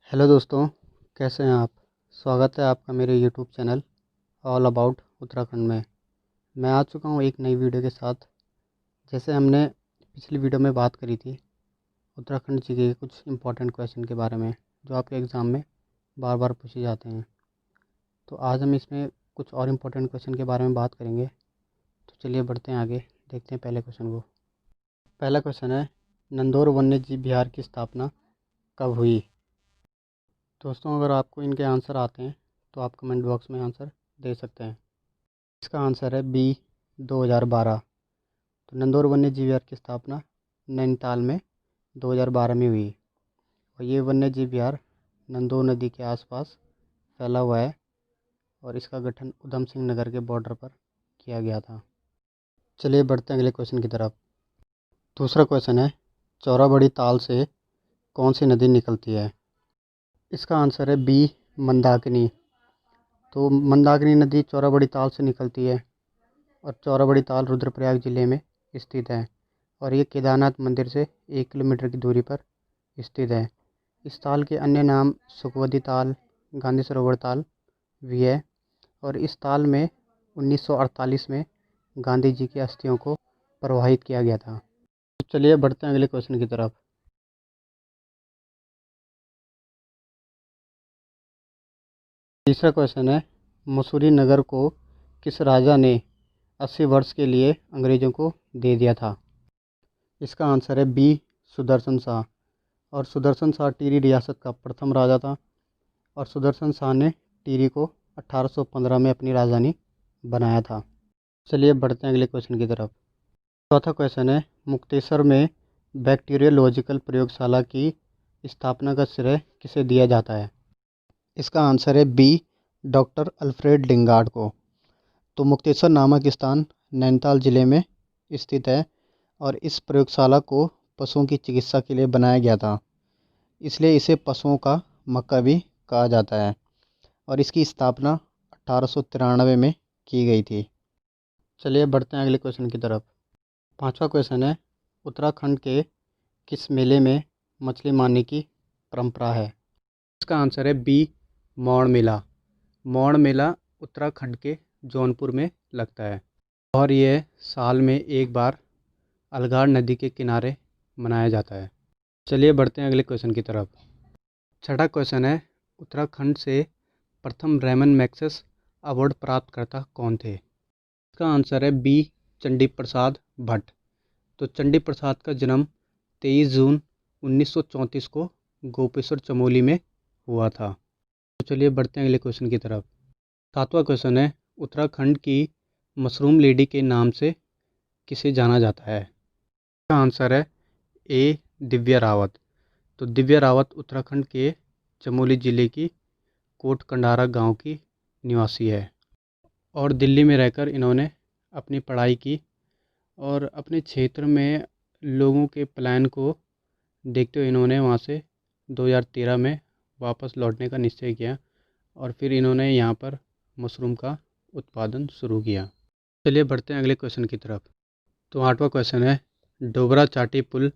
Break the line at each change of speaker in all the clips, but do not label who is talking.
Hello दोस्तों, कैसे हैं आप। स्वागत है आपका मेरे YouTube channel all about Uttarakhand में। मैं आ चुका हूँ एक नई वीडियो के साथ। जैसे हमने पिछली वीडियो में बात करी थी उत्तराखंड जी के कुछ इम्पोर्टेंट क्वेश्चन के बारे में जो आपके एग्ज़ाम में बार बार पूछे जाते हैं। तो आज हम इसमें कुछ और इम्पोर्टेंट क्वेश्चन के बारे में बात करेंगे। तो चलिए बढ़ते हैं आगे, देखते हैं पहले क्वेश्चन को। पहला क्वेश्चन है, नंदौर वन्य जीव विहार की स्थापना कब हुई। दोस्तों, अगर आपको इनके आंसर आते हैं तो आप कमेंट बॉक्स में आंसर दे सकते हैं। इसका आंसर है बी, 2012। तो नंदौर वन्य जीव विहार की स्थापना नैनीताल में 2012 में हुई और ये वन्य जीव विहार नंदौर नदी के आसपास फैला हुआ है और इसका गठन उधम सिंह नगर के बॉर्डर पर किया गया था। चलिए बढ़ते हैं अगले क्वेश्चन की तरफ। दूसरा क्वेश्चन है, चौराबड़ी ताल से कौन सी नदी निकलती है। इसका आंसर है बी, मंदाकिनी। तो मंदाकिनी नदी चौराबड़ी ताल से निकलती है और चौराबड़ी ताल रुद्रप्रयाग ज़िले में स्थित है और ये केदारनाथ मंदिर से 1 किलोमीटर की दूरी पर स्थित है। इस ताल के अन्य नाम सुखवती ताल, गांधी सरोवर ताल भी है और इस ताल में 1948 में गांधी जी की अस्थियों को प्रवाहित किया गया था। तो चलिए बढ़ते हैं अगले क्वेश्चन की तरफ। तीसरा क्वेश्चन है, मसूरी नगर को किस राजा ने 80 वर्ष के लिए अंग्रेज़ों को दे दिया था। इसका आंसर है बी, सुदर्शन शाह। और सुदर्शन शाह टिहरी रियासत का प्रथम राजा था और सुदर्शन शाह ने टिहरी को 1815 में अपनी राजधानी बनाया था। चलिए बढ़ते हैं अगले क्वेश्चन की तरफ। चौथा क्वेश्चन है, मुक्तेश्वर में बैक्टीरियोलॉजिकल प्रयोगशाला की स्थापना का श्रेय किसे दिया जाता है। इसका आंसर है बी, डॉक्टर अल्फ्रेड लिंगार्ड को। तो मुक्तेश्वर नामक स्थान नैनीताल ज़िले में स्थित है और इस प्रयोगशाला को पशुओं की चिकित्सा के लिए बनाया गया था, इसलिए इसे पशुओं का मक्का भी कहा जाता है और इसकी स्थापना 1893 में की गई थी। चलिए बढ़ते हैं अगले क्वेश्चन की तरफ। पांचवा क्वेश्चन है, उत्तराखंड के किस मेले में मछली मारने की परंपरा है। इसका आंसर है बी, मौड़ मेला। मौड़ मेला उत्तराखंड के जौनपुर में लगता है और यह साल में एक बार अलगाड़ नदी के किनारे मनाया जाता है। चलिए बढ़ते हैं अगले क्वेश्चन की तरफ। छठा क्वेश्चन है, उत्तराखंड से प्रथम रेमन मैग्सेस अवार्ड प्राप्तकर्ता कौन थे। इसका आंसर है बी, चंडी प्रसाद भट्ट। तो चंडी प्रसाद का जन्म 23 जून 1934 को गोपेश्वर चमोली में हुआ था। तो चलिए बढ़ते हैं अगले क्वेश्चन की तरफ। सातवां क्वेश्चन है, उत्तराखंड की मशरूम लेडी के नाम से किसे जाना जाता है। इसका आंसर है ए, दिव्या रावत। तो दिव्या रावत उत्तराखंड के चमोली ज़िले की कोट कंडारा गांव की निवासी है और दिल्ली में रहकर इन्होंने अपनी पढ़ाई की और अपने क्षेत्र में लोगों के प्लान को देखते हुए इन्होंने वहां से 2013 में वापस लौटने का निश्चय किया और फिर इन्होंने यहाँ पर मशरूम का उत्पादन शुरू किया। चलिए बढ़ते हैं अगले क्वेश्चन की तरफ। तो आठवां क्वेश्चन है, डोबरा चाटी पुल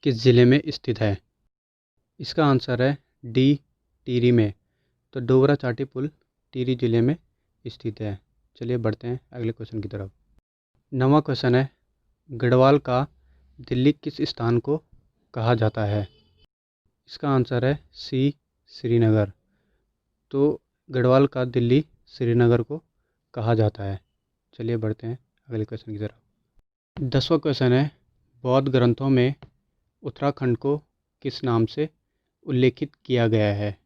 किस ज़िले में स्थित है। इसका आंसर है डी, टिहरी में। तो डोबरा चाटी पुल टिहरी ज़िले में स्थित है। चलिए बढ़ते हैं अगले क्वेश्चन की तरफ। नौवां क्वेश्चन है, गढ़वाल का दिल्ली किस स्थान को कहा जाता है। इसका आंसर है सी, श्रीनगर। तो गढ़वाल का दिल्ली श्रीनगर को कहा जाता है। चलिए बढ़ते हैं अगले क्वेश्चन की तरफ। 10वां क्वेश्चन है, बौद्ध ग्रंथों में उत्तराखंड को किस नाम से उल्लेखित किया गया है।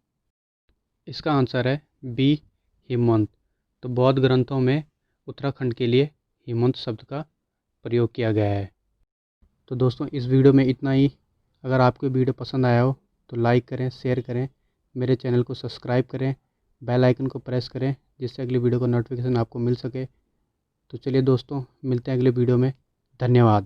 इसका आंसर है बी, हिमवंत। तो बौद्ध ग्रंथों में उत्तराखंड के लिए हिमवंत शब्द का प्रयोग किया गया है। तो दोस्तों, इस वीडियो में इतना ही। अगर आपको वीडियो पसंद आया हो तो लाइक करें, शेयर करें, मेरे चैनल को सब्सक्राइब करें, बेल आइकन को प्रेस करें जिससे अगली वीडियो का नोटिफिकेशन आपको मिल सके। तो चलिए दोस्तों, मिलते हैं अगले वीडियो में। धन्यवाद।